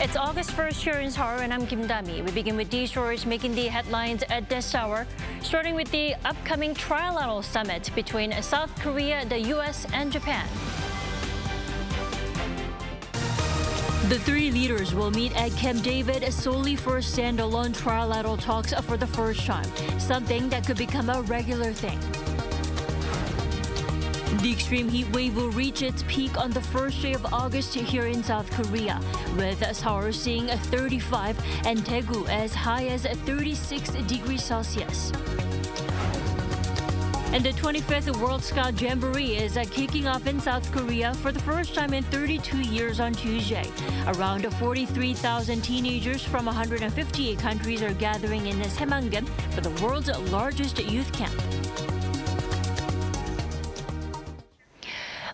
It's August 1st here in Seoul, and I'm Kim Dami. We begin with these stories making the headlines at this hour, starting with the upcoming trilateral summit between South Korea, the U.S., and Japan. The three leaders will meet at Camp David solely for standalone trilateral talks for the first time, something that could become a regular thing. The extreme heat wave will reach its peak on the first day of August here in South Korea, with Seoul seeing 35 and Daegu as high as 36 degrees Celsius. And the 25th World Scout Jamboree is kicking off in South Korea for the first time in 32 years on Tuesday. Around 43,000 teenagers from 158 countries are gathering in Saemangeum for the world's largest youth camp.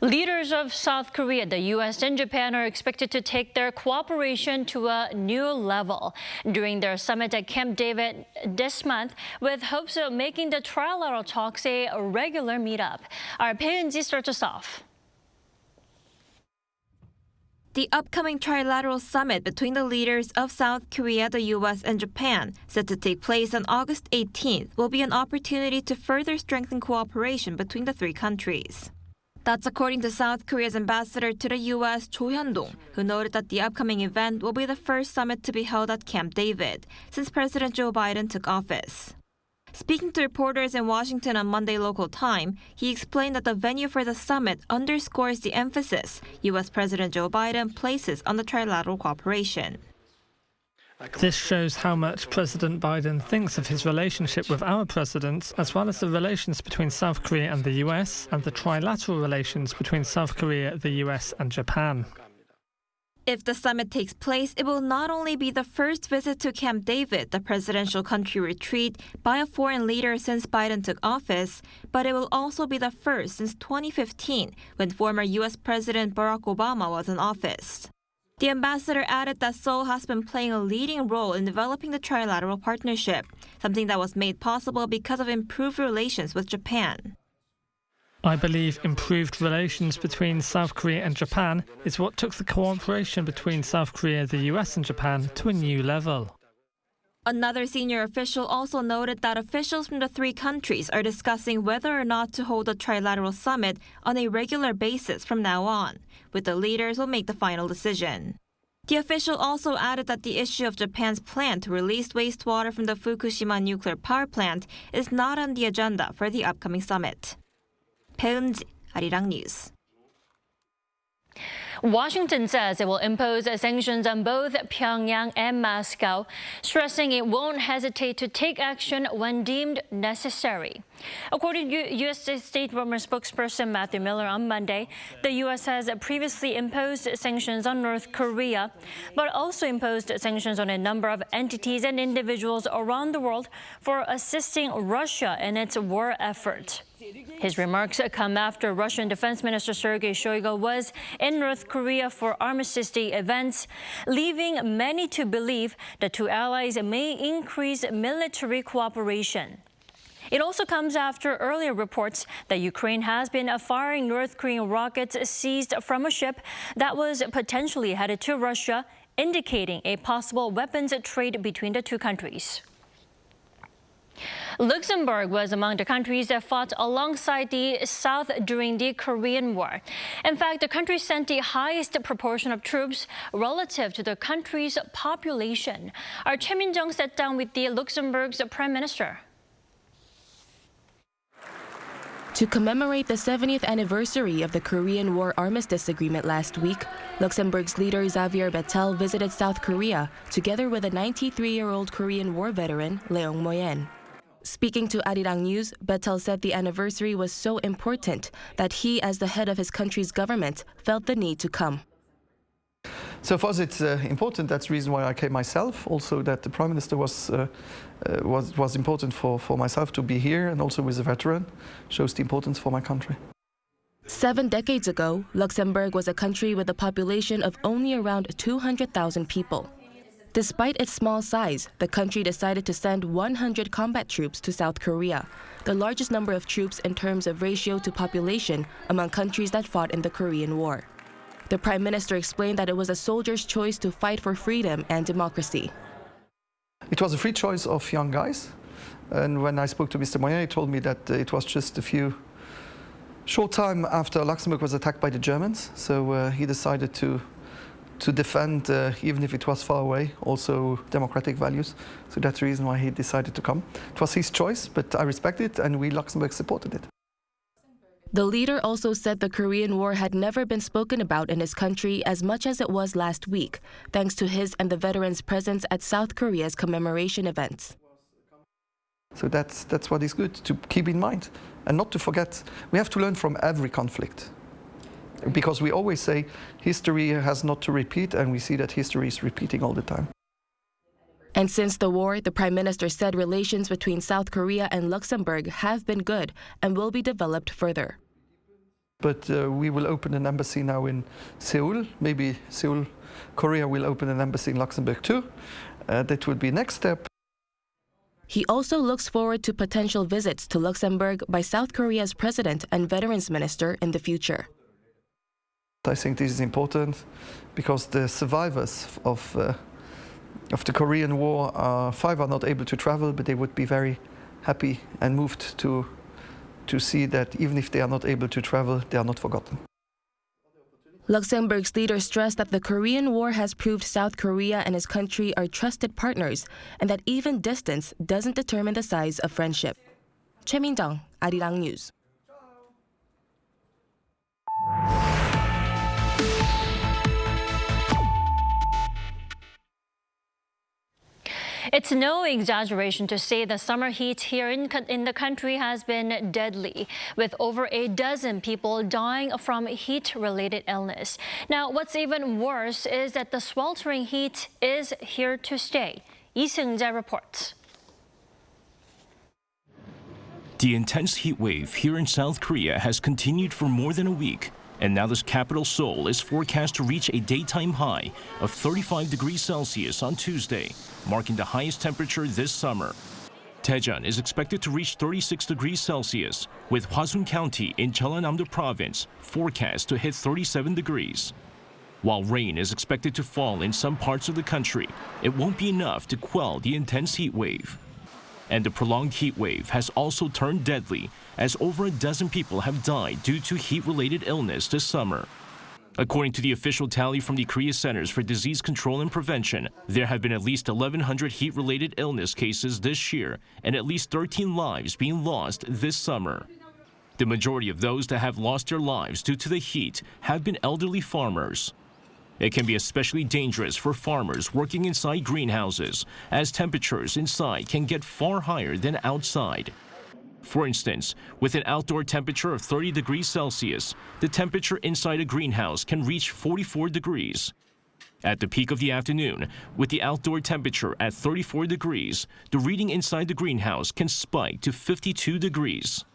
Leaders of South Korea, the U.S., and Japan are expected to take their cooperation to a new level during their summit at Camp David this month, with hopes of making the trilateral talks a regular meetup. Our Pei-eun-ji starts us off. The upcoming trilateral summit between the leaders of South Korea, the U.S., and Japan, set to take place on August 18th, will be an opportunity to further strengthen cooperation between the three countries. That's according to South Korea's ambassador to the U.S., Cho Hyun-dong, who noted that the upcoming event will be the first summit to be held at Camp David since President Joe Biden took office. Speaking to reporters in Washington on Monday local time, he explained that the venue for the summit underscores the emphasis U.S. President Joe Biden places on the trilateral cooperation. This shows how much President Biden thinks of his relationship with our president, as well as the relations between South Korea and the US, and the trilateral relations between South Korea, the US, and Japan. If the summit takes place, it will not only be the first visit to Camp David, the presidential country retreat, by a foreign leader since Biden took office, but it will also be the first since 2015, when former US President Barack Obama was in office. The ambassador added that Seoul has been playing a leading role in developing the trilateral partnership, something that was made possible because of improved relations with Japan. I believe improved relations between South Korea and Japan is what took the cooperation between South Korea, the US, and Japan to a new level. Another senior official also noted that officials from the three countries are discussing whether or not to hold a trilateral summit on a regular basis from now on, with the leaders will make the final decision. The official also added that the issue of Japan's plan to release wastewater from the Fukushima nuclear power plant is not on the agenda for the upcoming summit. Pei-eun-ji, Arirang News. Washington says it will impose sanctions on both Pyongyang and Moscow, stressing it won't hesitate to take action when deemed necessary. According to U.S. State Department spokesperson Matthew Miller on Monday, the U.S. has previously imposed sanctions on North Korea, but also imposed sanctions on a number of entities and individuals around the world for assisting Russia in its war effort. His remarks come after Russian Defense Minister Sergei Shoigu was in North Korea for Armistice Day events, leaving many to believe the two allies may increase military cooperation. It also comes after earlier reports that Ukraine has been firing North Korean rockets seized from a ship that was potentially headed to Russia, indicating a possible weapons trade between the two countries. Luxembourg was among the countries that fought alongside the South during the Korean War. In fact, the country sent the highest proportion of troops relative to the country's population. Our Choi Min-jung sat down with the Luxembourg's Prime Minister. To commemorate the 70th anniversary of the Korean War Armistice Agreement last week, Luxembourg's leader Xavier Bettel visited South Korea together with a 93-year-old Korean War veteran, Leong Moyen. Speaking to Arirang News, Bettel said the anniversary was so important that he, as the head of his country's government, felt the need to come. So for us it's important. That's the reason why I came myself. Also that the Prime Minister was important for myself to be here, and also with a veteran. Shows the importance for my country. 7 decades ago, Luxembourg was a country with a population of only around 200,000 people. Despite its small size, the country decided to send 100 combat troops to South Korea, the largest number of troops in terms of ratio to population among countries that fought in the Korean War. The Prime Minister explained that it was a soldier's choice to fight for freedom and democracy. It was a free choice of young guys. And when I spoke to Mr. Moyen, he told me that it was just a short time after Luxembourg was attacked by the Germans. So he decided to defend, even if it was far away, also democratic values. So that's the reason why he decided to come. It was his choice, but I respect it, and we Luxembourg supported it. The leader also said the Korean War had never been spoken about in his country as much as it was last week, thanks to his and the veterans' presence at South Korea's commemoration events. So that's what is good to keep in mind, and not to forget. We have to learn from every conflict, because we always say history has not to repeat, and we see that history is repeating all the time. And since the war, the Prime Minister said relations between South Korea and Luxembourg have been good and will be developed further. But we will open an embassy now in Seoul. Maybe Seoul, Korea will open an embassy in Luxembourg too. That would be next step. He also looks forward to potential visits to Luxembourg by South Korea's president and veterans minister in the future. I think this is important because the survivors of the Korean War, 5 are not able to travel, but they would be very happy and moved to see that even if they are not able to travel, they are not forgotten. Luxembourg's leader stressed that the Korean War has proved South Korea and his country are trusted partners and that even distance doesn't determine the size of friendship. Choi Min-jung, Arirang News. It's no exaggeration to say the summer heat here in the country has been deadly, with over a dozen people dying from heat-related illness. Now, what's even worse is that the sweltering heat is here to stay. Lee Seung-jae reports. The intense heat wave here in South Korea has continued for more than a week. And now this capital Seoul is forecast to reach a daytime high of 35 degrees Celsius on Tuesday, marking the highest temperature this summer. Daejeon is expected to reach 36 degrees Celsius, with Hwasun County in Jeollanam-do Province forecast to hit 37 degrees. While rain is expected to fall in some parts of the country, it won't be enough to quell the intense heat wave. And the prolonged heat wave has also turned deadly, as over a dozen people have died due to heat-related illness this summer. According to the official tally from the Korea Centers for Disease Control and Prevention, there have been at least 1,100 heat-related illness cases this year, and at least 13 lives being lost this summer. The majority of those that have lost their lives due to the heat have been elderly farmers. It can be especially dangerous for farmers working inside greenhouses, as temperatures inside can get far higher than outside. For instance, with an outdoor temperature of 30 degrees Celsius, the temperature inside a greenhouse can reach 44 degrees. At the peak of the afternoon, with the outdoor temperature at 34 degrees, the reading inside the greenhouse can spike to 52 degrees.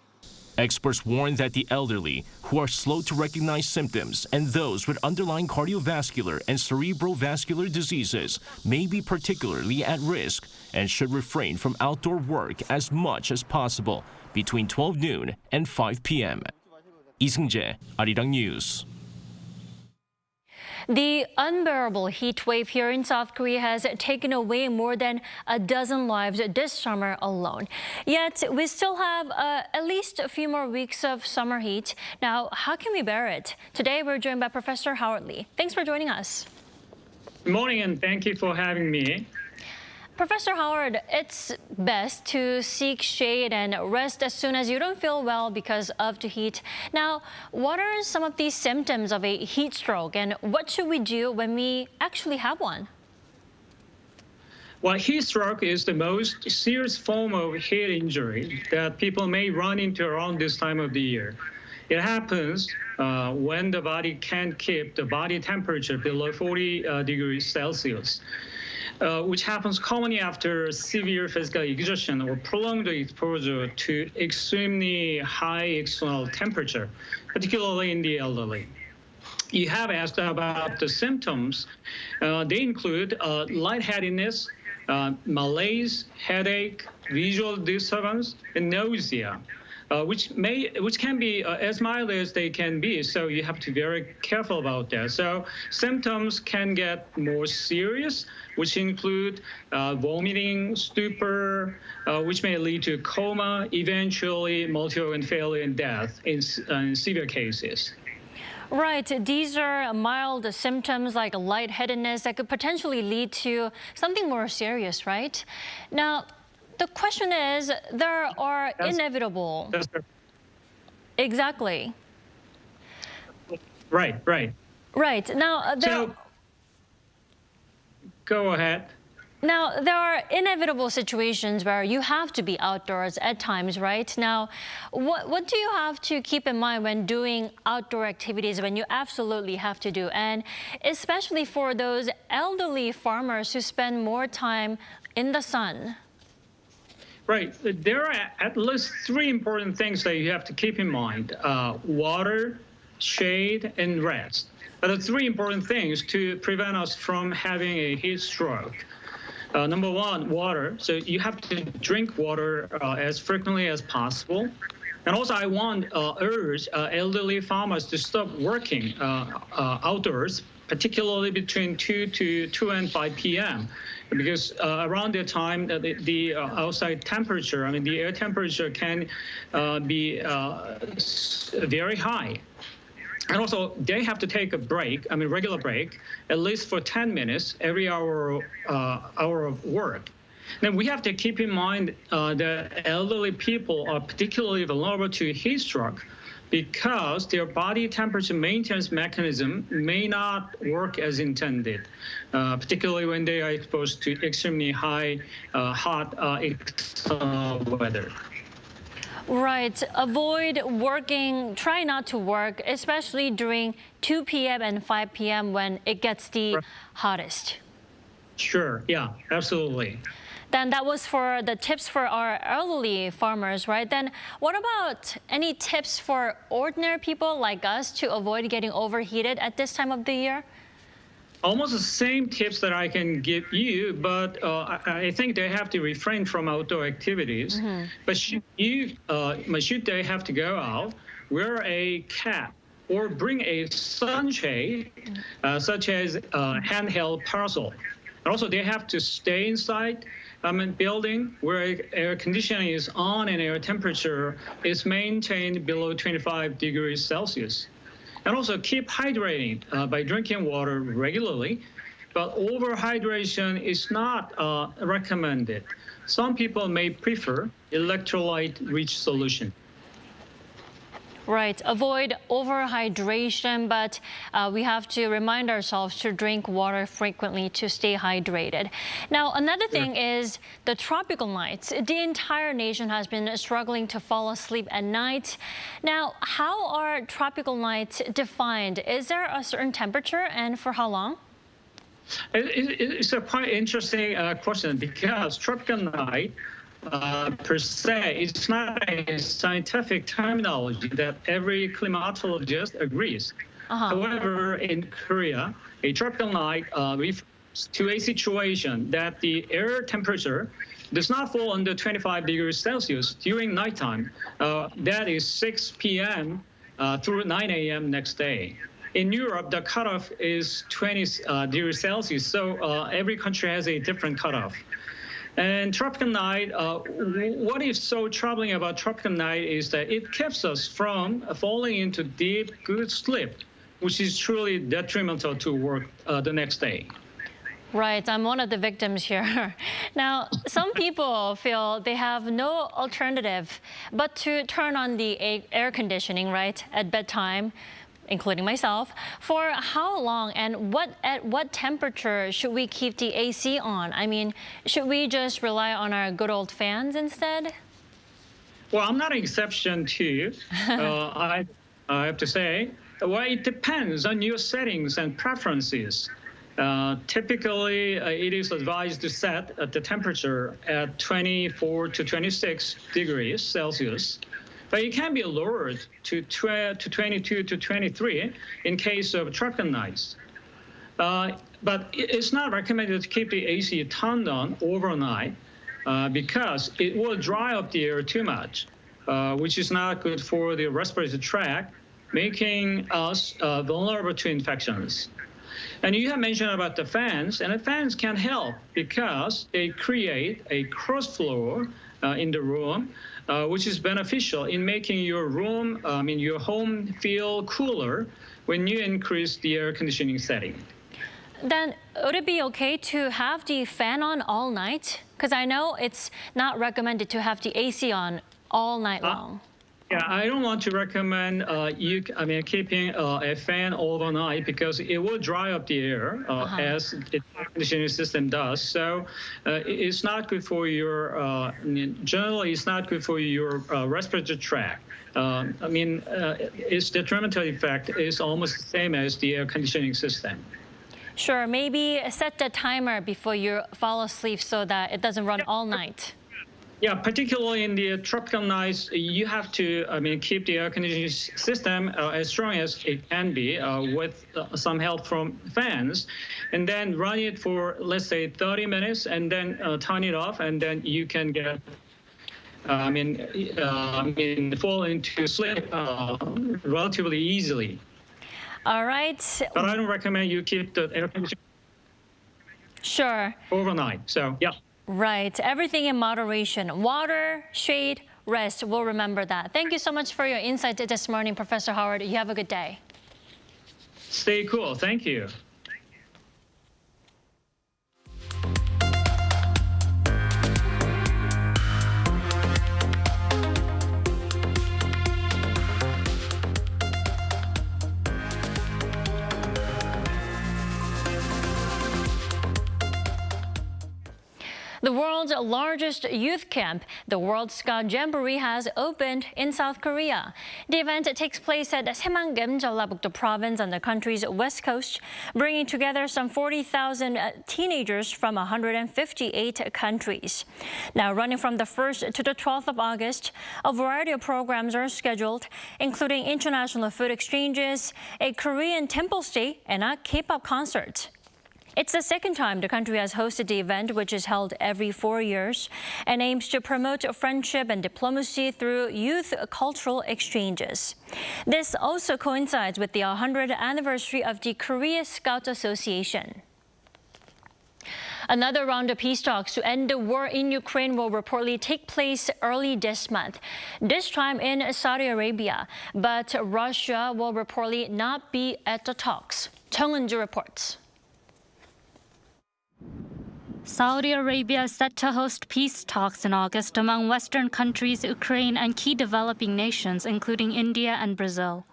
Experts warn that the elderly, who are slow to recognize symptoms, and those with underlying cardiovascular and cerebrovascular diseases may be particularly at risk and should refrain from outdoor work as much as possible between 12 noon and 5 p.m. Lee Seung-jae, Arirang News. The unbearable heat wave here in South Korea has taken away more than a dozen lives this summer alone. Yet, we still have at least a few more weeks of summer heat. Now, how can we bear it? Today, we're joined by Professor Howard Lee. Thanks for joining us. Good morning, and thank you for having me. Professor Howard, it's best to seek shade and rest as soon as you don't feel well because of the heat. Now, what are some of these symptoms of a heat stroke, and what should we do when we actually have one? Well, heat stroke is the most serious form of heat injury that people may run into around this time of the year. It happens when the body can't keep the body temperature below 40 degrees Celsius. Which happens commonly after severe physical exertion or prolonged exposure to extremely high external temperature, particularly in the elderly. You have asked about the symptoms. They include lightheadedness, malaise, headache, visual disturbance, and nausea. which can be as mild as they can be. So you have to be very careful about that. So symptoms can get more serious, which include vomiting, stupor, which may lead to coma, eventually multi-organ failure and death in severe cases. Right. These are mild symptoms like lightheadedness that could potentially lead to something more serious, right? Now, the question is, there are inevitable. Exactly. Right. Right. Now, go ahead. Now, there are inevitable situations where you have to be outdoors at times, right? Now, what do you have to keep in mind when doing outdoor activities when you absolutely have to do? And especially for those elderly farmers who spend more time in the sun. Right. There are at least 3 important things that you have to keep in mind. Water, shade, and rest are the 3 important things to prevent us from having a heat stroke. Number 1, water. So you have to drink water as frequently as possible. And also I want urge elderly farmers to stop working outdoors, particularly between 2 and 5 p.m. Because around that time, the outside temperature, the air temperature can be very high. And also, they have to take a break, regular break, at least for 10 minutes every hour of work. Then we have to keep in mind that elderly people are particularly vulnerable to heat stroke because their body temperature maintenance mechanism may not work as intended, particularly when they are exposed to extremely hot weather. Right. Avoid working, try not to work, especially during 2 p.m. and 5 p.m. when it gets the hottest. Sure. Yeah, absolutely. Then that was for the tips for our elderly farmers, right? Then what about any tips for ordinary people like us to avoid getting overheated at this time of the year? Almost the same tips that I can give you, but I think they have to refrain from outdoor activities. Mm-hmm. But should they have to go out, wear a cap or bring a sunshade, such as a handheld parasol. And also, they have to stay inside building where air conditioning is on and air temperature is maintained below 25 degrees Celsius. And also keep hydrating by drinking water regularly, but overhydration is not recommended. Some people may prefer electrolyte-rich solution. Right. Avoid overhydration, but we have to remind ourselves to drink water frequently to stay hydrated. Now, another thing is the tropical nights. The entire nation has been struggling to fall asleep at night. Now, how are tropical nights defined? Is there a certain temperature and for how long? It's a quite interesting question because tropical night per se, it's not a scientific terminology that every climatologist agrees. However, in Korea, a tropical night refers to a situation that the air temperature does not fall under 25 degrees Celsius during nighttime. That is 6 p.m. Through 9 a.m. next day. In Europe, the cutoff is 20 degrees Celsius, so every country has a different cutoff. And tropical night, what is so troubling about tropical night is that it keeps us from falling into deep, good sleep, which is truly detrimental to work the next day. Right, I'm one of the victims here. Now, some people feel they have no alternative but to turn on the air conditioning, right, at bedtime, including myself. For how long and at what temperature should we keep the AC on? Should we just rely on our good old fans instead? Well, I'm not an exception too. I have to say, well, it depends on your settings and preferences. Typically, it is advised to set the temperature at 24 to 26 degrees Celsius. But it can be lowered to 22 to 23 in case of tropical nights. But it's not recommended to keep the AC turned on overnight because it will dry up the air too much. which is not good for the respiratory tract, making us vulnerable to infections. And you have mentioned about the fans, and the fans can help because they create a cross flow in the room, which is beneficial in making your room, your home feel cooler when you increase the air conditioning setting. Then would it be okay to have the fan on all night? Because I know it's not recommended to have the AC on all night long. Yeah, I don't want to recommend keeping a fan overnight because it will dry up the air as the air conditioning system does. So it's not good for your, generally it's not good for your respiratory tract. Its detrimental effect is almost the same as the air conditioning system. Sure, maybe set the timer before you fall asleep so that it doesn't run all night. Yeah, particularly in the tropical nights, you have to, keep the air conditioning system as strong as it can be with some help from fans, and then run it for, let's say, 30 minutes, and then turn it off, and then you can get, fall into sleep relatively easily. All right. But I don't recommend you keep the air conditioning overnight. So, yeah. Right. Everything in moderation. Water, shade, rest. We'll remember that. Thank you so much for your insight this morning, Professor Howard. You have a good day. Stay cool. Thank you. The world's largest youth camp, the World Scout Jamboree, has opened in South Korea. The event takes place at Saemangeum, Jeollabuk-do province on the country's west coast, bringing together some 40,000 teenagers from 158 countries. Now, running from the 1st to the 12th of August, a variety of programs are scheduled, including international food exchanges, a Korean temple stay, and a K-pop concert. It's the second time the country has hosted the event, which is held every 4 years and aims to promote friendship and diplomacy through youth cultural exchanges. This also coincides with the 100th anniversary of the Korea Scout Association. Another round of peace talks to end the war in Ukraine will reportedly take place early this month, this time in Saudi Arabia. But Russia will reportedly not be at the talks. Chung Eun-ju reports. Saudi Arabia is set to host peace talks in August among Western countries, Ukraine, and key developing nations, including India and Brazil.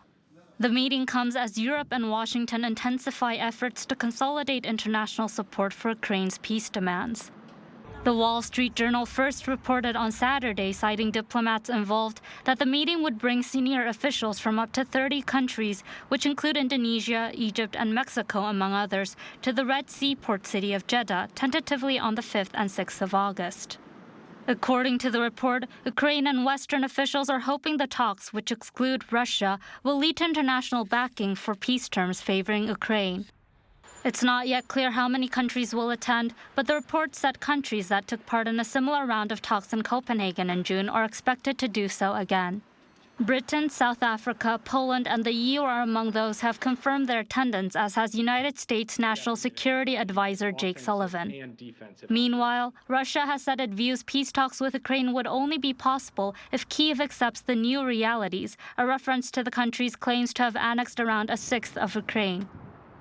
The meeting comes as Europe and Washington intensify efforts to consolidate international support for Ukraine's peace demands. The Wall Street Journal first reported on Saturday, citing diplomats involved, that the meeting would bring senior officials from up to 30 countries, which include Indonesia, Egypt, and Mexico, among others, to the Red Sea port city of Jeddah, tentatively on the 5th and 6th of August. According to the report, Ukraine and Western officials are hoping the talks, which exclude Russia, will lead to international backing for peace terms favoring Ukraine. It's not yet clear how many countries will attend, but the report said countries that took part in a similar round of talks in Copenhagen in June are expected to do so again. Britain, South Africa, Poland, and the EU are among those who have confirmed their attendance, as has United States National Security Advisor Jake Sullivan. Meanwhile, Russia has said it views peace talks with Ukraine would only be possible if Kyiv accepts the new realities, a reference to the country's claims to have annexed around a sixth of Ukraine.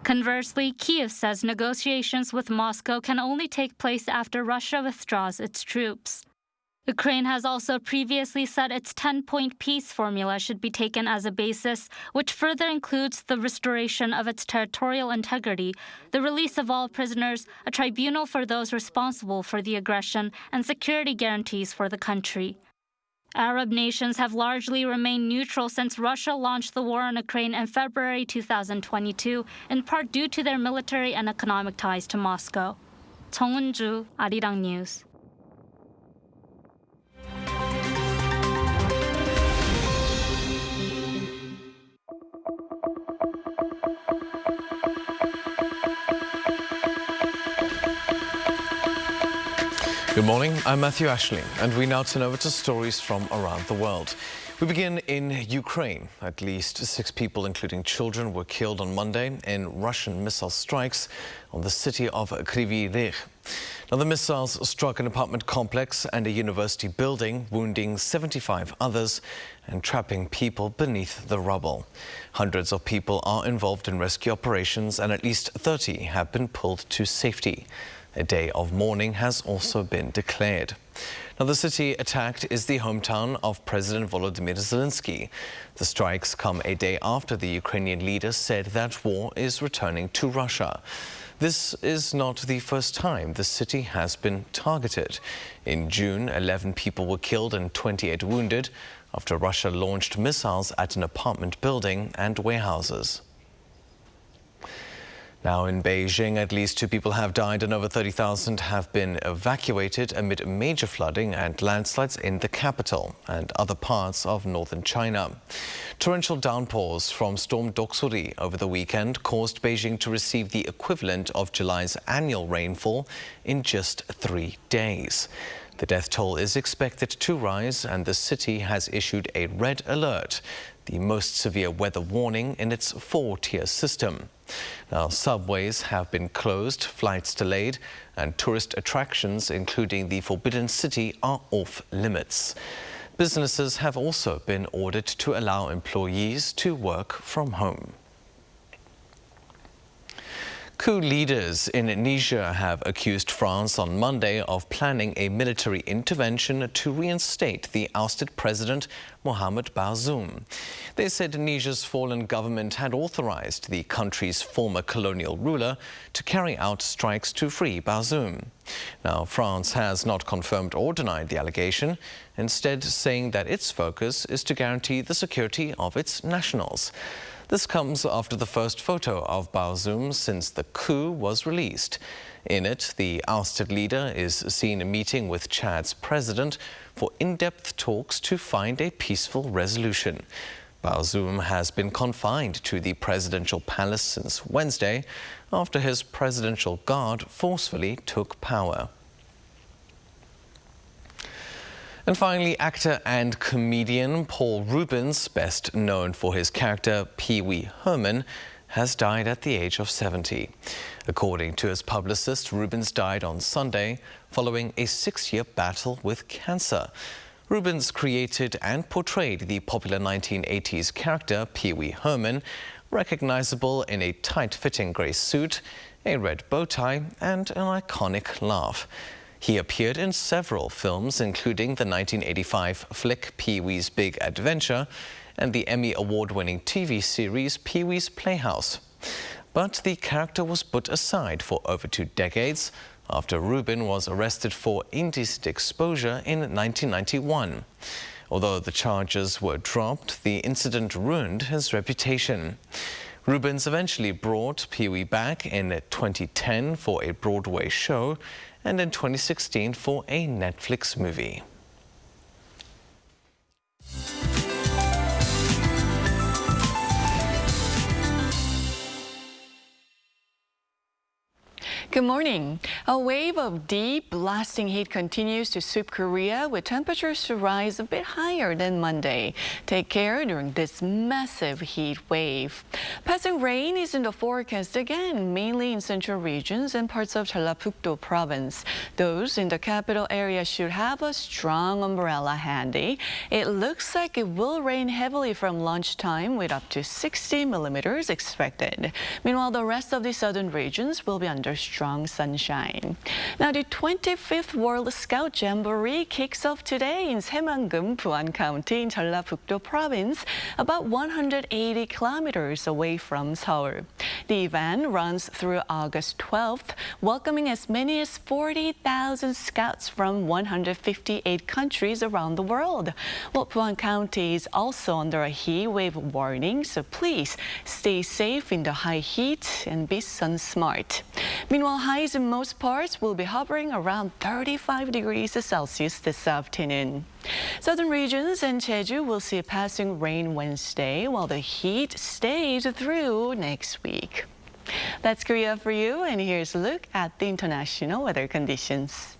Conversely, Kyiv says negotiations with Moscow can only take place after Russia withdraws its troops. Ukraine has also previously said its 10-point peace formula should be taken as a basis, which further includes the restoration of its territorial integrity, the release of all prisoners, a tribunal for those responsible for the aggression, and security guarantees for the country. Arab nations have largely remained neutral since Russia launched the war on Ukraine in February 2022, in part due to their military and economic ties to Moscow. Chung Eun-ju, Arirang News. Good morning, I'm Matthew Ashling, and we now turn over to stories from around the world. We begin in Ukraine. At least 6 people, including children, were killed on Monday in Russian missile strikes on the city of Kryvyi Rih. Now, the missiles struck an apartment complex and a university building, wounding 75 others and trapping people beneath the rubble. Hundreds of people are involved in rescue operations, and at least 30 have been pulled to safety. A day of mourning has also been declared. Now, the city attacked is the hometown of President Volodymyr Zelenskyy. The strikes come a day after the Ukrainian leader said that war is returning to Russia. This is not the first time the city has been targeted. In June, 11 people were killed and 28 wounded after Russia launched missiles at an apartment building and warehouses. Now in Beijing, at least 2 people have died and over 30,000 have been evacuated amid major flooding and landslides in the capital and other parts of northern China. Torrential downpours from Storm Doksuri over the weekend caused Beijing to receive the equivalent of July's annual rainfall in just 3 days. The death toll is expected to rise, and the city has issued a red alert, the most severe weather warning in its 4-tier system. Now, subways have been closed, flights delayed, and tourist attractions, including the Forbidden City, are off limits. Businesses have also been ordered to allow employees to work from home. Coup leaders in Niger have accused France on Monday of planning a military intervention to reinstate the ousted president Mohamed Bazoum. They said Niger's fallen government had authorized the country's former colonial ruler to carry out strikes to free Bazoum. Now, France has not confirmed or denied the allegation, instead saying that its focus is to guarantee the security of its nationals. This comes after the first photo of Bazoum since the coup was released. In it, the ousted leader is seen meeting with Chad's president for in-depth talks to find a peaceful resolution. Bazoum has been confined to the presidential palace since Wednesday after his presidential guard forcefully took power. And finally, actor and comedian Paul Reubens, best known for his character Wee Herman, has died at the age of 70. According to his publicist, Reubens died on Sunday following a 6-year battle with cancer. Reubens created and portrayed the popular 1980s character Wee Herman, recognizable in a tight-fitting grey suit, a red bow tie, and an iconic laugh. He appeared in several films, including the 1985 flick Pee-wee's Big Adventure and the Emmy Award-winning TV series Pee-wee's Playhouse. But the character was put aside for over 2 decades after Reubens was arrested for indecent exposure in 1991. Although the charges were dropped, the incident ruined his reputation. Reubens eventually brought Pee-wee back in 2010 for a Broadway show and in 2016 for a Netflix movie. Good morning. A wave of deep, blasting heat continues to sweep Korea, with temperatures to rise a bit higher than Monday. Take care during this massive heat wave. Passing rain is in the forecast again, mainly in central regions and parts of Jeollabuk-do province. Those in the capital area should have a strong umbrella handy. It looks like it will rain heavily from lunchtime, with up to 60 millimeters expected. Meanwhile, the rest of the southern regions will be under strong sunshine. Now, the 25th World Scout Jamboree kicks off today in Saemangeum, Buan County in Jeollabuk-do province, about 180 kilometers away from Seoul. The event runs through August 12th, welcoming as many as 40,000 scouts from 158 countries around the world. Well, Buan County is also under a heat wave warning, so please stay safe in the high heat and be sun smart. Meanwhile, highs in most parts will be hovering around 35 degrees Celsius this afternoon. Southern regions and Jeju will see passing rain Wednesday, while the heat stays through next week. That's Korea for you, and here's a look at the international weather conditions.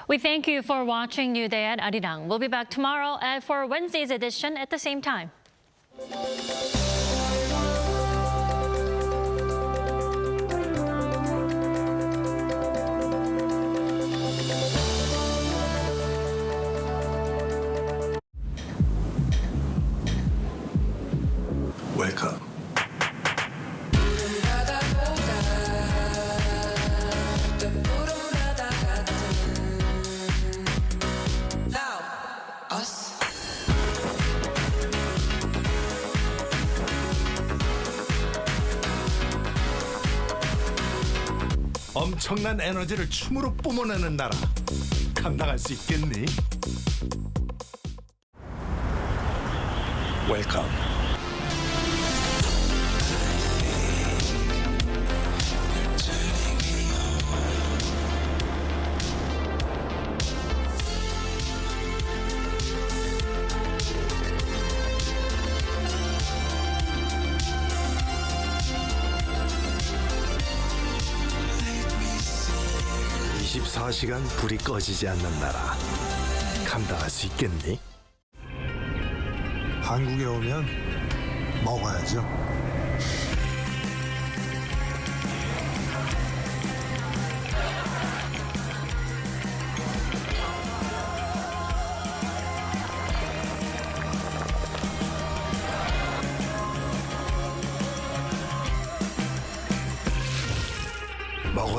We thank you for watching New Day at Arirang. We'll be back tomorrow for Wednesday's edition at the same time. Welcome. 엄청난 에너지를 춤으로 뿜어내는 나라. 감당할 수 있겠니? 웰컴. (24시간) 불이 꺼지지 않는 나라. 감당할 수 있겠니? 한국에 오면 먹어야죠.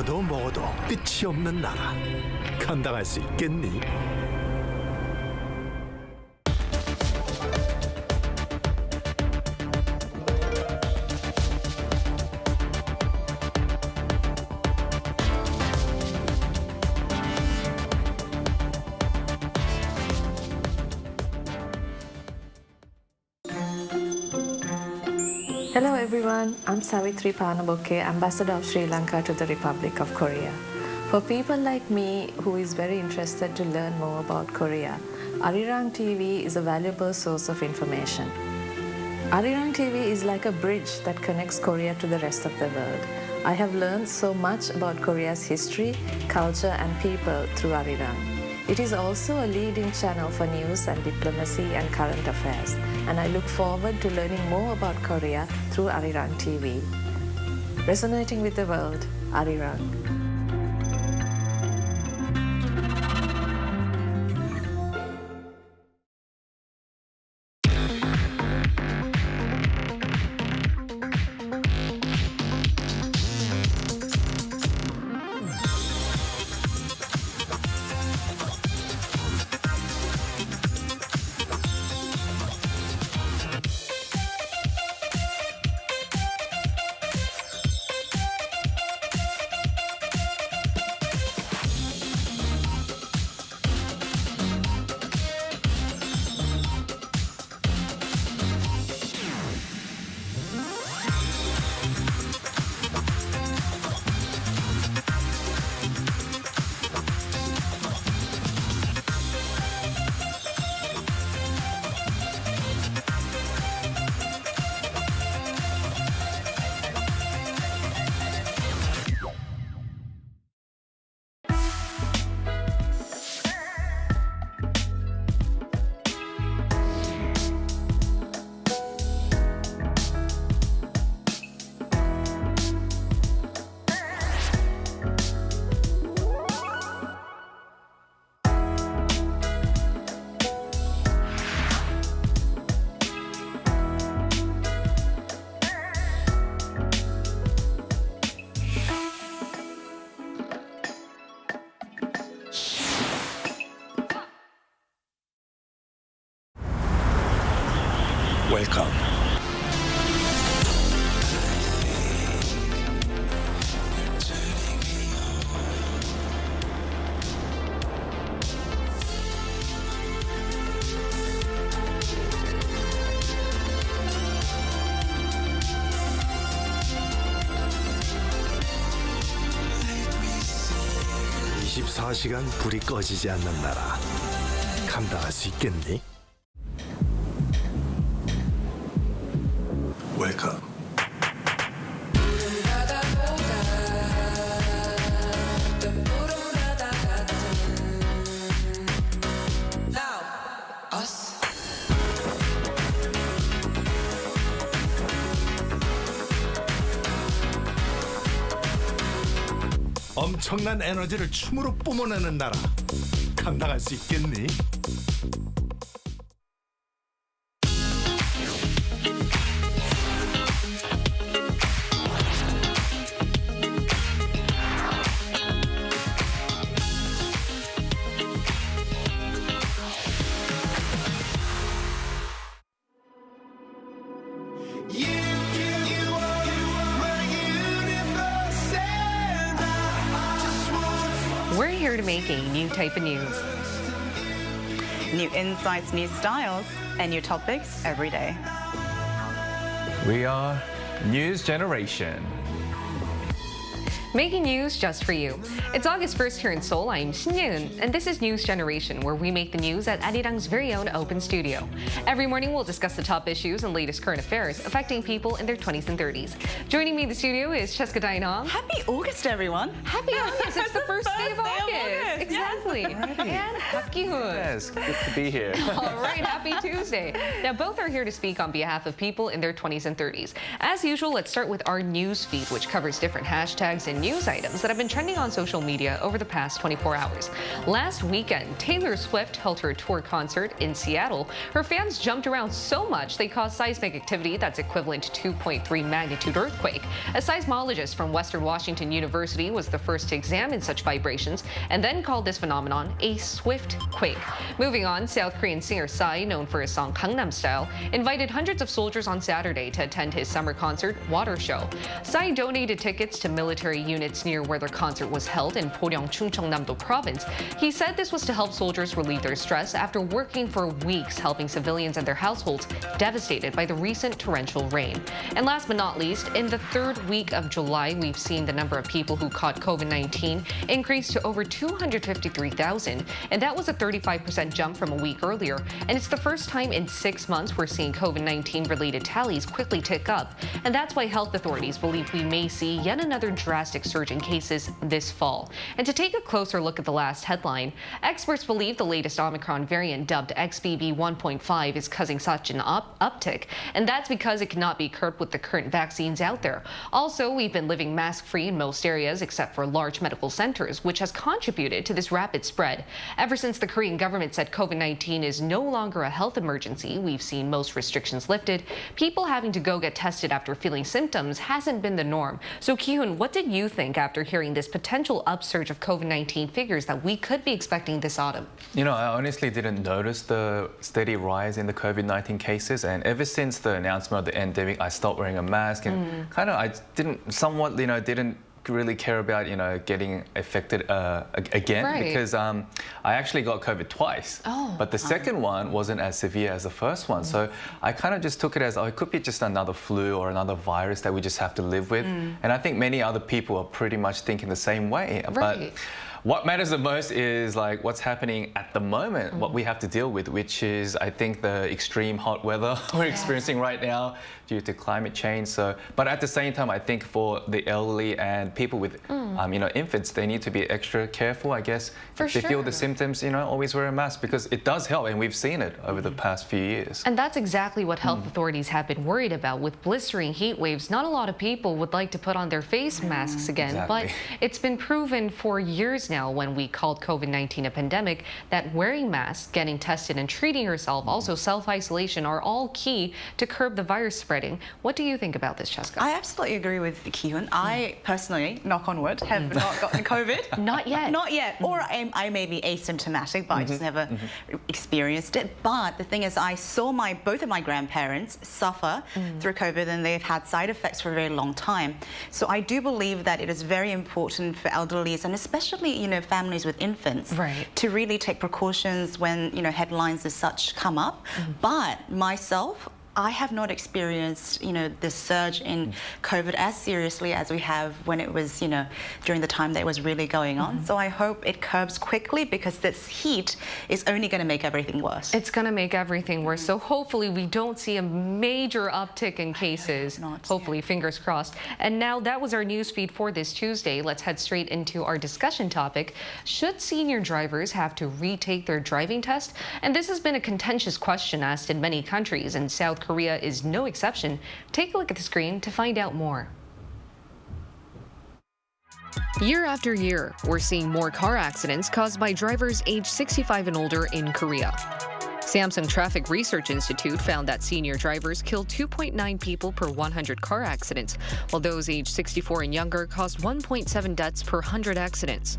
먹어도 끝이 없는 나라. 감당할 수 있겠니? Hello everyone, I'm Savitri Panaboke, Ambassador of Sri Lanka to the Republic of Korea. For people like me who is very interested to learn more about Korea, Arirang TV is a valuable source of information. Arirang TV is like a bridge that connects Korea to the rest of the world. I have learned so much about Korea's history, culture and people through Arirang. It is also a leading channel for news and diplomacy and current affairs, and I look forward to learning more about Korea through Arirang TV. Resonating with the world, Arirang. 웰컴. (24시간) 불이 꺼지지 않는 나라. 감당할 수 있겠니? 웰컴. 엄청난 에너지를 춤으로 뿜어내는 나라. 감당할 수 있겠니? We're here to make a new type of news. New insights, new styles, and new topics every day. We are News Generation. Making news just for you. It's August 1st here in Seoul. I'm Shin Yoon, and this is News Generation, where we make the news at Arirang's very own open studio. Every morning, we'll discuss the top issues and latest current affairs affecting people in their 20s and 30s. Joining me in the studio is Cheska Dainong. Happy August, everyone. Happy August. It's the first day of August. Exactly. Yes. And happy Hoon. Yes, good to be here. All right, happy Tuesday. Now, both are here to speak on behalf of people in their 20s and 30s. As usual, let's start with our news feed, which covers different hashtags and news items that have been trending on social media over the past 24 hours. Last weekend, Taylor Swift held her tour concert in Seattle. Her fans jumped around so much they caused seismic activity that's equivalent to 2.3 magnitude earthquake. A seismologist from Western Washington University was the first to examine such vibrations and then called this phenomenon a swift quake. Moving on, South Korean singer Psy, known for his song Gangnam Style, invited hundreds of soldiers on Saturday to attend his summer concert, Water Show. Psy donated tickets to military units near where the concert was held in Poryong, Chungcheongnam-do province. He said this was to help soldiers relieve their stress after working for weeks helping civilians and their households devastated by the recent torrential rain. And last but not least, in the third week of July, we've seen the number of people who caught COVID-19 increase to over 253,000, and that was a 35% jump from a week earlier. And it's the first time in 6 months we're seeing COVID-19 related tallies quickly tick up. And that's why health authorities believe we may see yet another drastic surge in cases this fall. And to take a closer look at the last headline, experts believe the latest Omicron variant dubbed XBB 1.5 is causing such an uptick, and that's because it cannot be curbed with the current vaccines out there. Also, we've been living mask-free in most areas except for large medical centers, which has contributed to this rapid spread. Ever since the Korean government said COVID-19 is no longer a health emergency, we've seen most restrictions lifted. People having to go get tested after feeling symptoms hasn't been the norm. So, Ki-hoon, what did you think after hearing this potential upsurge of COVID-19 figures that we could be expecting this autumn? You know, I honestly didn't notice the steady rise in the COVID-19 cases, and ever since the announcement of the endemic, I stopped wearing a mask, and I didn't really care about, getting affected again, because I actually got COVID twice. But the second one wasn't as severe as the first one. So I kind of just took it as, it could be just another flu or another virus that we just have to live with. And I think many other people are pretty much thinking the same way. But what matters the most is what's happening at the moment, what we have to deal with, which is, I think, the extreme hot weather we're experiencing right now due to climate change. So, but at the same time, I think for the elderly and people with, infants, they need to be extra careful, I guess. If they feel the symptoms, always wear a mask, because it does help, and we've seen it over the past few years. And that's exactly what health authorities have been worried about. With blistering heat waves, not a lot of people would like to put on their face masks again, but it's been proven for years now, when we called COVID-19 a pandemic, that wearing masks, getting tested, and treating yourself, also self-isolation, are all key to curb the virus spreading. What do you think about this, Cheska? I absolutely agree with Ki-hoon. I personally, knock on wood, have not gotten COVID. Not yet. Not yet. Or I may be asymptomatic, but I just never experienced it. But the thing is, I saw both of my grandparents suffer through COVID, and they've had side effects for a very long time. So I do believe that it is very important for elderlies, and especially, families with infants, to really take precautions when, headlines as such come up. But myself, I have not experienced, the surge in COVID as seriously as we have when it was, during the time that it was really going on. So I hope it curbs quickly, because this heat is only going to make everything worse. It's going to make everything worse. So hopefully we don't see a major uptick in cases. Hopefully, fingers crossed. And now that was our news feed for this Tuesday. Let's head straight into our discussion topic. Should senior drivers have to retake their driving test? And this has been a contentious question asked in many countries, and South Korea is no exception. Take a look at the screen to find out more. Year after year, we're seeing more car accidents caused by drivers aged 65 and older in Korea. Samsung Traffic Research Institute found that senior drivers kill 2.9 people per 100 car accidents, while those aged 64 and younger caused 1.7 deaths per 100 accidents.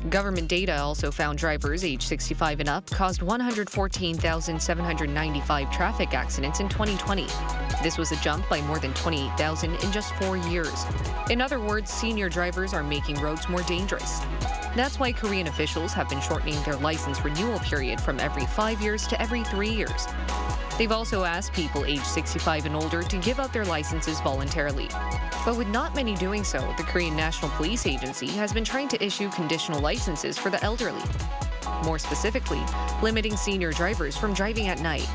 Government data also found drivers aged 65 and up caused 114,795 traffic accidents in 2020. This was a jump by more than 28,000 in just 4 years. In other words, senior drivers are making roads more dangerous. That's why Korean officials have been shortening their license renewal period from every 5 years to every 3 years. They've also asked people aged 65 and older to give up their licenses voluntarily. But with not many doing so, the Korean National Police Agency has been trying to issue conditional licenses for the elderly. More specifically, limiting senior drivers from driving at night.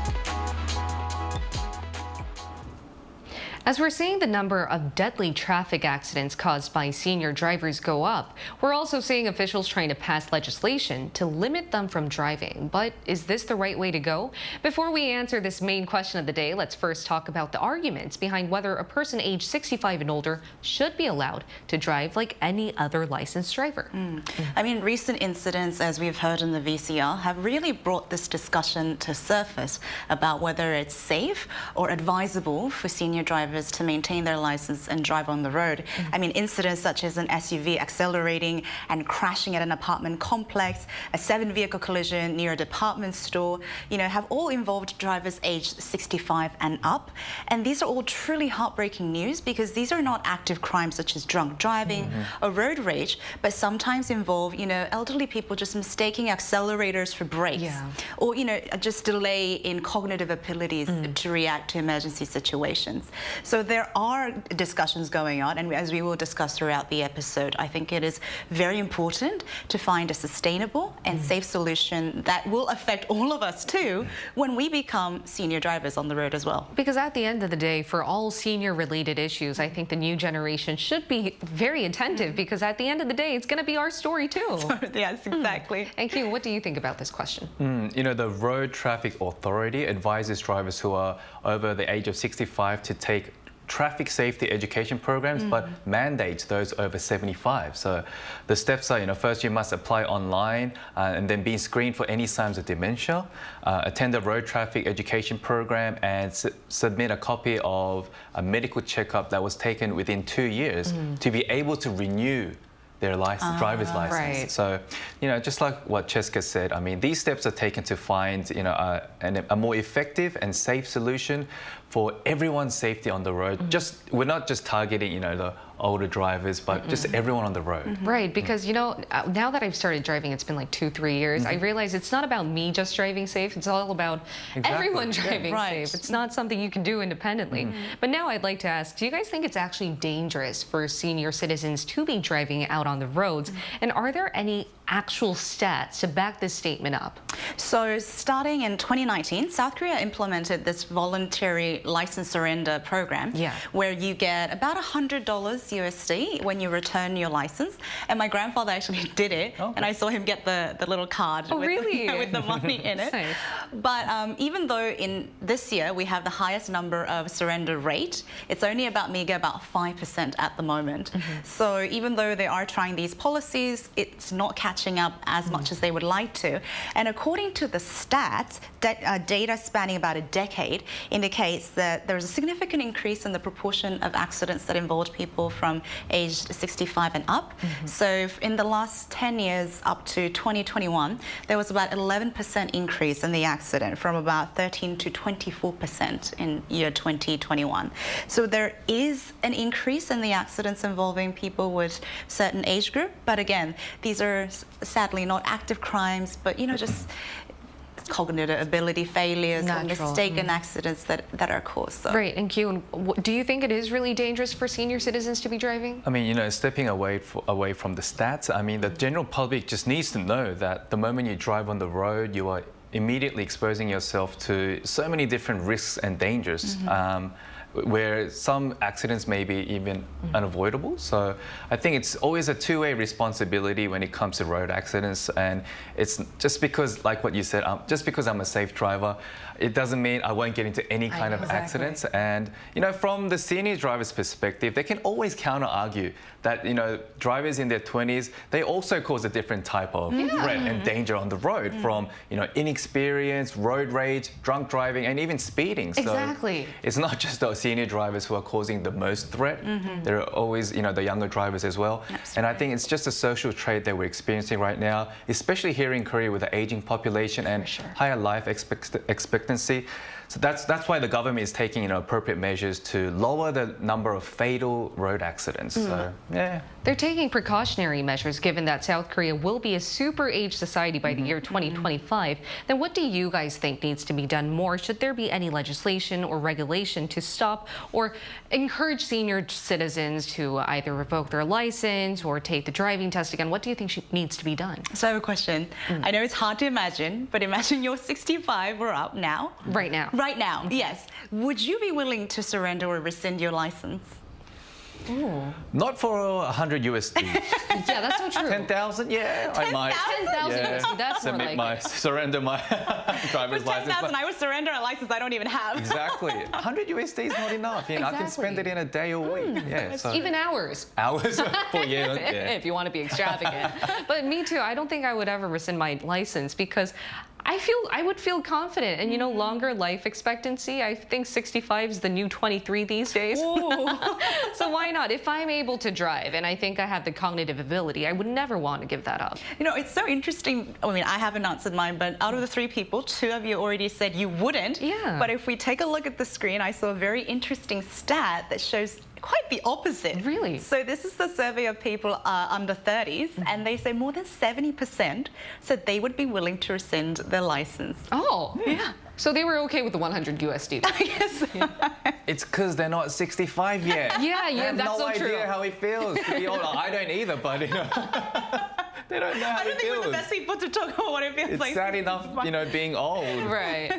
As we're seeing the number of deadly traffic accidents caused by senior drivers go up, we're also seeing officials trying to pass legislation to limit them from driving. But is this the right way to go? Before we answer this main question of the day, let's first talk about the arguments behind whether a person aged 65 and older should be allowed to drive like any other licensed driver. I mean, recent incidents, as we've heard in the VCR, have really brought this discussion to surface about whether it's safe or advisable for senior drivers to maintain their license and drive on the road. I mean, incidents such as an SUV accelerating and crashing at an apartment complex, a 7-vehicle collision near a department store, have all involved drivers aged 65 and up. And these are all truly heartbreaking news because these are not active crimes such as drunk driving or road rage, but sometimes involve, elderly people just mistaking accelerators for brakes or, just delay in cognitive abilities to react to emergency situations. So there are discussions going on, and as we will discuss throughout the episode, I think it is very important to find a sustainable and safe solution that will affect all of us too when we become senior drivers on the road as well. Because at the end of the day, for all senior-related issues, I think the new generation should be very attentive because at the end of the day, it's going to be our story too. Yes, exactly. And Q, what do you think about this question? The Road Traffic Authority advises drivers who are over the age of 65 to take traffic safety education programs, but mandates those over 75. So the steps are, first you must apply online and then be screened for any signs of dementia, attend a road traffic education program, and submit a copy of a medical checkup that was taken within 2 years to be able to renew their driver's license. Right. So, just like what Cheska said, I mean, these steps are taken to find, a more effective and safe solution for everyone's safety on the road. We're not just targeting, the older drivers, but just everyone on the road. Right, because, now that I've started driving, it's been like 2-3 years, I realize it's not about me just driving safe, it's all about everyone driving safe. It's not something you can do independently. But now I'd like to ask, do you guys think it's actually dangerous for senior citizens to be driving out on the roads? And are there any actual stats to back this statement up? So starting in 2019, South Korea implemented this voluntary license surrender program where you get about $100 USD when you return your license. And my grandfather actually did it, and I saw him get the little card with the money in it. Nice. But even though in this year we have the highest number of surrender rate, it's only about 5% at the moment. So even though they are trying these policies, it's not catching up as much as they would like to. And according to the stats, data spanning about a decade indicates that there's a significant increase in the proportion of accidents that involved people from aged 65 and up. So in the last 10 years up to 2021, there was about 11% increase in the accident from about 13 to 24% in year 2021. So there is an increase in the accidents involving people with certain age group. But again, these are sadly not active crimes, but just cognitive ability failures or mistaken accidents that are caused. So. Right, and Q, do you think it is really dangerous for senior citizens to be driving? I mean, stepping away from the stats, I mean, the general public just needs to know that the moment you drive on the road, you are immediately exposing yourself to so many different risks and dangers. where some accidents may be even unavoidable. So I think it's always a two-way responsibility when it comes to road accidents. And it's just because, like what you said, just because I'm a safe driver, it doesn't mean I won't get into any kind of accidents. And, you know, from the senior driver's perspective, they can always counter-argue that, you know, drivers in their 20s, they also cause a different type of threat and danger on the road from, you know, inexperience, road rage, drunk driving, and even speeding. Exactly. So it's not just those senior drivers who are causing the most threat. There are always, you know, the younger drivers as well. Absolutely. And I think it's just a social trait that we're experiencing right now, especially here in Korea with the aging population and higher life expectancy. So that's why the government is taking, you know, appropriate measures to lower the number of fatal road accidents. So, yeah. They're taking precautionary measures given that South Korea will be a super age society by the year 2025. Then what do you guys think needs to be done more? Should there be any legislation or regulation to stop or encourage senior citizens to either revoke their license or take the driving test again? What do you think needs to be done? So I have a question. I know it's hard to imagine, but imagine you're 65 or up now. Right now. Right now, yes. Would you be willing to surrender or rescind your license? Ooh. Not for $100 USD. Yeah, that's so true. 10,000, yeah, I might. 10,000 USD, that's more like it. Surrender my driver's For 10,000, license. I would surrender a license I don't even have. Exactly. 100 USD is not enough. You know, I can spend it in a day or week. Yeah, so. Even hours. Hours for you. Yeah. If you want to be extravagant. But me too. I don't think I would ever rescind my license because I would feel confident, and you know, longer life expectancy. I think 65 is the new 23 these days. So why not? If I'm able to drive, and I think I have the cognitive ability, I would never want to give that up. You know, it's so interesting. I mean, I haven't answered mine, but out of the 3 people, 2 of you already said you wouldn't. Yeah. But if we take a look at the screen, I saw a very interesting stat that shows quite the opposite. Really? So this is the survey of people under 30s, and they say more than 70% said they would be willing to rescind their license. Oh, yeah. So they were okay with the 100 USD. Yes. It's because they're not 65 yet. Yeah, they have that's no so true. idea how it feels to be older. I don't either, but you know. They don't know how I don't it think feels. we're the best people to talk about what it feels like. It's sad enough, you know, being old. Right.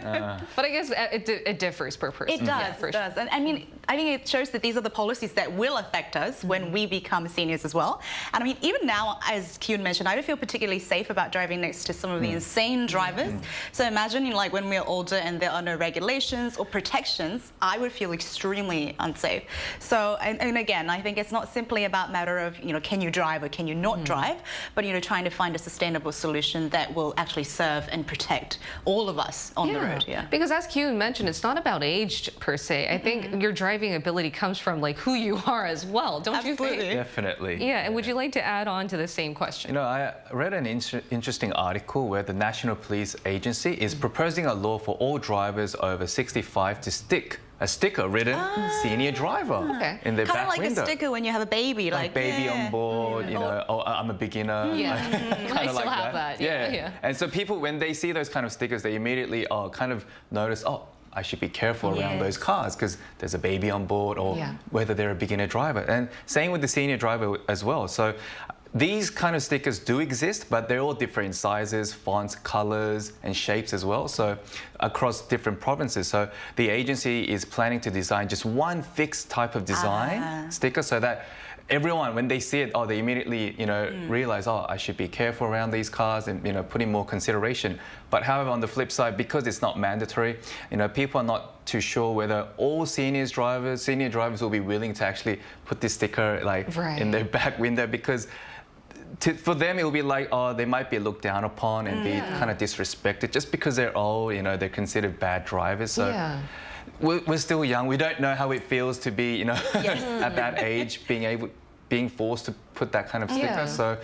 But I guess it differs per person. It does, it does. And I mean, I think it shows that these are the policies that will affect us when we become seniors as well. And I mean, even now, as Kyun mentioned, I don't feel particularly safe about driving next to some of the insane drivers. So imagine, you know, like when we're older and there are no regulations or protections, I would feel extremely unsafe. So, and again, I think it's not simply about matter of, you know, can you drive or can you not drive, but, you know, trying to find a sustainable solution that will actually serve and protect all of us on the road. Yeah. Because as Kyun mentioned, it's not about age per se. I think your driving ability comes from like who you are as well, don't you think? Definitely. Yeah, and would you like to add on to the same question? You know, I read an interesting article where the National Police Agency is proposing a law for all drivers over 65 to stick a sticker written senior driver in their back window. Kind of like a sticker when you have a baby. Like baby on board, you know, oh, I'm a beginner. Yeah, kind I of still like have that. Yeah. And so people, when they see those kind of stickers, they immediately kind of notice, oh, I should be careful around those cars because there's a baby on board or whether they're a beginner driver. And same with the senior driver as well. So these kind of stickers do exist, but they're all different in sizes, fonts, colors, and shapes as well. So across different provinces. So the agency is planning to design just one fixed type of design sticker so that everyone, when they see it, oh, they immediately, you know, realize, oh, I should be careful around these cars and, you know, put in more consideration. But however, on the flip side, because it's not mandatory, you know, people are not too sure whether all senior drivers will be willing to actually put this sticker like in their back window because for them, it will be like, oh, they might be looked down upon and be kind of disrespected just because they're old, you know, they're considered bad drivers. So we're still young. We don't know how it feels to be, you know, at that age, being forced to put that kind of sticker. So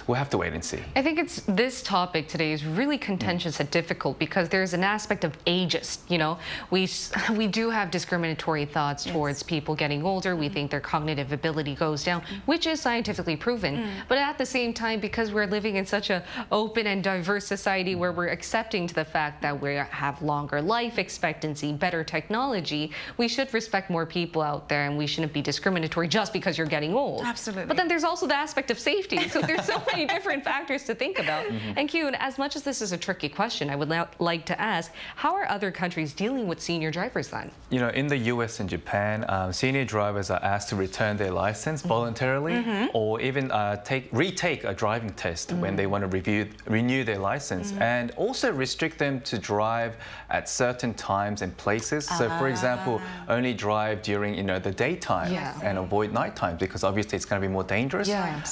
we'll have to wait and see. I think this topic today is really contentious and difficult because there's an aspect of ageist. You know, we do have discriminatory thoughts towards people getting older. We think their cognitive ability goes down, which is scientifically proven. But at the same time, because we're living in such an open and diverse society where we're accepting to the fact that we have longer life expectancy, better technology, we should respect more people out there and we shouldn't be discriminatory just because you're getting old. Absolutely. But then there's also also the aspect of safety. So there's so many different factors to think about. And Kyun, as much as this is a tricky question, I would like to ask, how are other countries dealing with senior drivers then? You know, in the US and Japan, senior drivers are asked to return their license voluntarily or even retake a driving test when they want to renew their license, and also restrict them to drive at certain times and places. So, for example, only drive during, you know, the daytime and avoid nighttime, because obviously it's going to be more dangerous.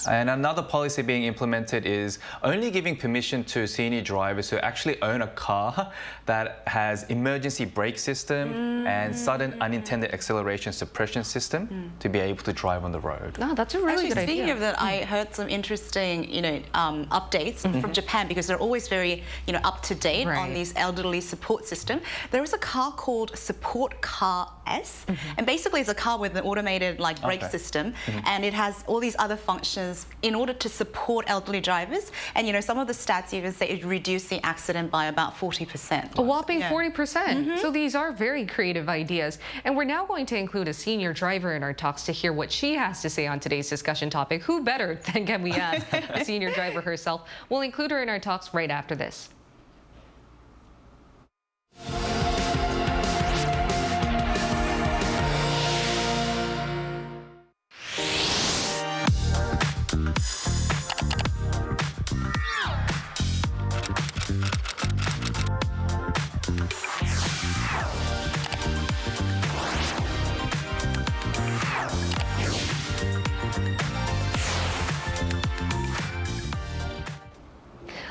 And another policy being implemented is only giving permission to senior drivers who actually own a car that has emergency brake system and sudden unintended acceleration suppression system to be able to drive on the road. No, that's a really good idea. Speaking of that, I heard some interesting, updates from Japan, because they're always very, up to date on these elderly support system. There is a car called Support Car S, and basically it's a car with an automated brake system, and it has all these other functions in order to support elderly drivers. And some of the stats even say it reduced the accident by about 40%. A whopping 40%. So these are very creative ideas. And we're now going to include a senior driver in our talks to hear what she has to say on today's discussion topic. Who better than can we ask a senior driver herself? We'll include her in our talks right after this.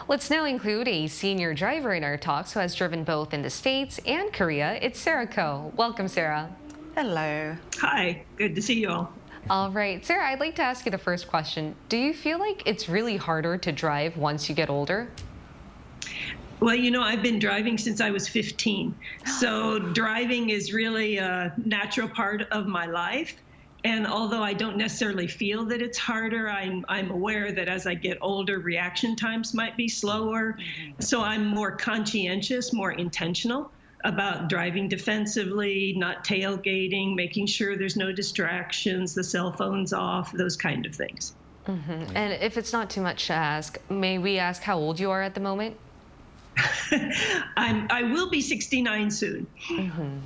Let's now include a senior driver in our talks who has driven both in the States and Korea. It's Sarah Ko. Welcome, Sarah. Hello. Hi, good to see you all. All right, Sarah, I'd like to ask you the first question. Do you feel like it's really harder to drive once you get older? Well, I've been driving since I was 15. So driving is really a natural part of my life. And although I don't necessarily feel that it's harder, I'm aware that as I get older, reaction times might be slower. So I'm more conscientious, more intentional about driving defensively, not tailgating, making sure there's no distractions, the cell phone's off, those kind of things. And if it's not too much to ask, may we ask how old you are at the moment? I will be 69 soon.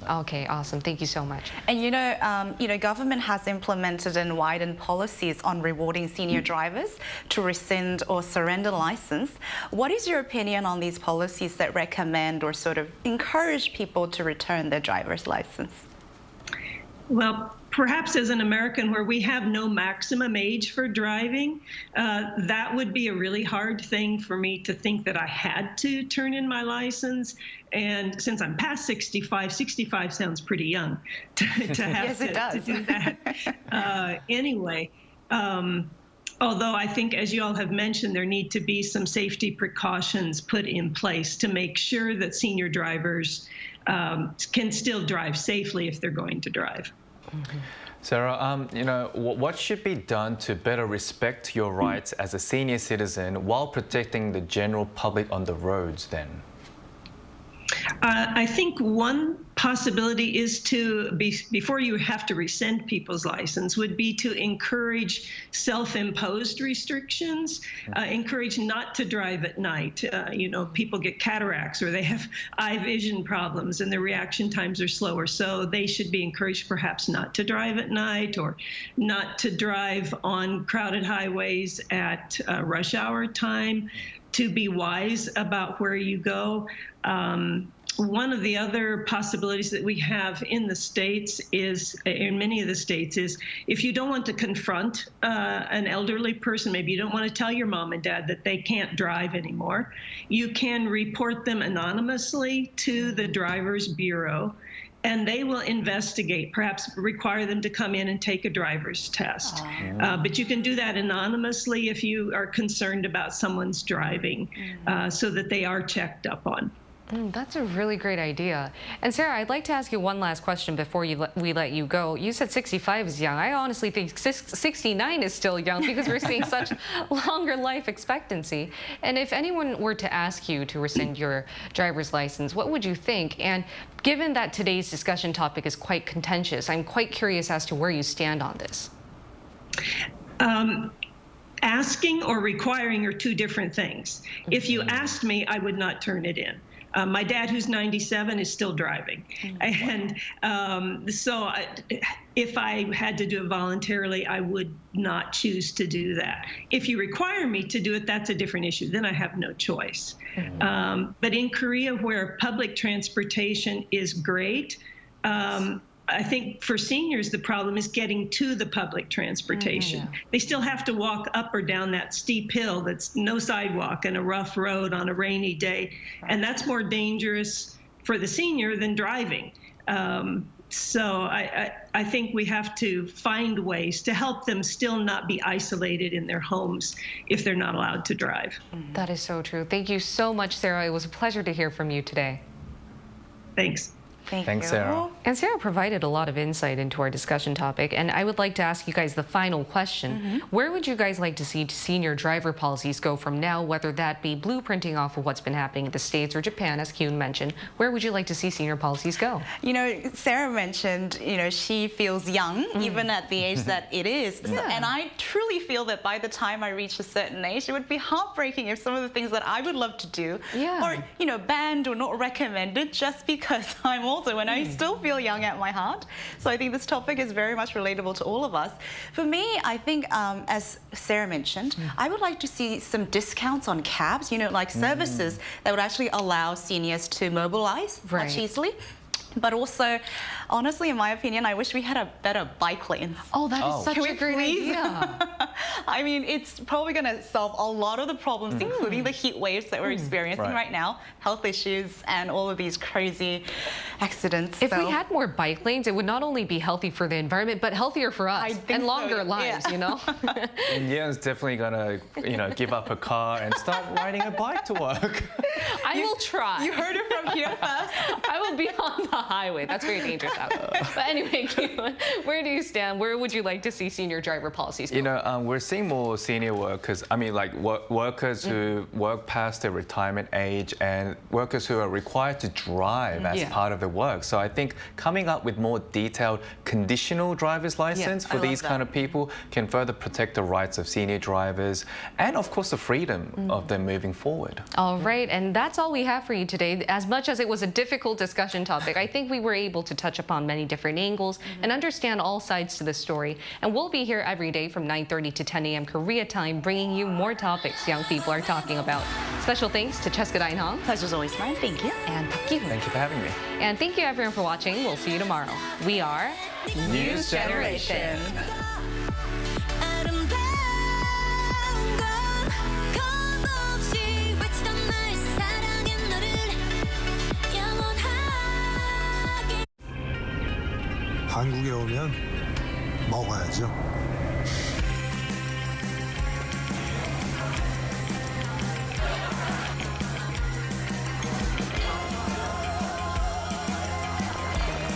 Okay, awesome. Thank you so much. And government has implemented and widened policies on rewarding senior drivers to rescind or surrender license. What is your opinion on these policies that recommend or sort of encourage people to return their driver's license? Well, perhaps as an American where we have no maximum age for driving, that would be a really hard thing for me to think that I had to turn in my license. And since I'm past 65, 65 sounds pretty young to have to do that. Anyway, although I think, as you all have mentioned, there need to be some safety precautions put in place to make sure that senior drivers can still drive safely if they're going to drive. Sarah, what should be done to better respect your rights as a senior citizen while protecting the general public on the roads then? I think one possibility is to, before you have to rescind people's license, would be to encourage self-imposed restrictions, encourage not to drive at night. People get cataracts or they have eye vision problems and their reaction times are slower. So they should be encouraged perhaps not to drive at night or not to drive on crowded highways at rush hour time, to be wise about where you go. One of the other possibilities that we have in the States is, in many of the states, is if you don't want to confront an elderly person, maybe you don't want to tell your mom and dad that they can't drive anymore, you can report them anonymously to the driver's bureau, and they will investigate, perhaps require them to come in and take a driver's test. But you can do that anonymously if you are concerned about someone's driving, so that they are checked up on. That's a really great idea. And Sarah, I'd like to ask you one last question before we let you go. You said 65 is young. I honestly think 69 is still young because we're seeing such longer life expectancy. And if anyone were to ask you to rescind your driver's license, what would you think? And given that today's discussion topic is quite contentious, I'm quite curious as to where you stand on this. asking or requiring are two different things. If you asked me, I would not turn it in. My dad, who's 97, is still driving. And so if I had to do it voluntarily, I would not choose to do that. If you require me to do it, that's a different issue. Then I have no choice. But in Korea, where public transportation is great, I think for seniors, the problem is getting to the public transportation. They still have to walk up or down that steep hill that's no sidewalk and a rough road on a rainy day. And that's more dangerous for the senior than driving. So I think we have to find ways to help them still not be isolated in their homes if they're not allowed to drive. That is so true. Thank you so much, Sarah. It was a pleasure to hear from you today. Thanks. Thanks, Sarah. And Sarah provided a lot of insight into our discussion topic. And I would like to ask you guys the final question. Where would you guys like to see senior driver policies go from now, whether that be blueprinting off of what's been happening in the States or Japan, as Kyun mentioned? Where would you like to see senior policies go? You know, Sarah mentioned, you know, she feels young, even at the age that it is. So, and I truly feel that by the time I reach a certain age, it would be heartbreaking if some of the things that I would love to do are, you know, banned or not recommended just because I'm older, when I still feel young at my heart. So I think this topic is very much relatable to all of us. For me, I think, as Sarah mentioned, I would like to see some discounts on cabs, you know, like services that would actually allow seniors to mobilize much easily. But also, honestly, in my opinion, I wish we had a better bike lane. Oh, that is such a great idea. I mean, it's probably going to solve a lot of the problems, including the heat waves that we're experiencing right now, health issues, and all of these crazy accidents. If we had more bike lanes, it would not only be healthy for the environment, but healthier for us and longer lives, you know? Yeon's definitely going to, you know, give up her car and start riding a bike to work. I will try. You heard it from here first. I will be on the highway. That's very dangerous out there. But anyway, where do you stand? Where would you like to see senior driver policies go? You know, we're seeing more senior workers. I mean, like workers who work past their retirement age and workers who are required to drive as part of their work. So I think coming up with more detailed conditional driver's license for these kind of people can further protect the rights of senior drivers and, of course, the freedom of them moving forward. All right, and that's all we have for you today. As much as it was a difficult discussion topic, I think we were able to touch upon many different angles and understand all sides to the story. And we'll be here every day from 9:30 to 10 a.m. Korea time, bringing you more topics young people are talking about. Special thanks to Cheska Dainhong. Pleasure's always mine. Thank you. And Park Ki-hoon. Thank you for having me. And thank you everyone for watching. We'll see you tomorrow. We are News Generation. 한국에 오면 먹어야죠.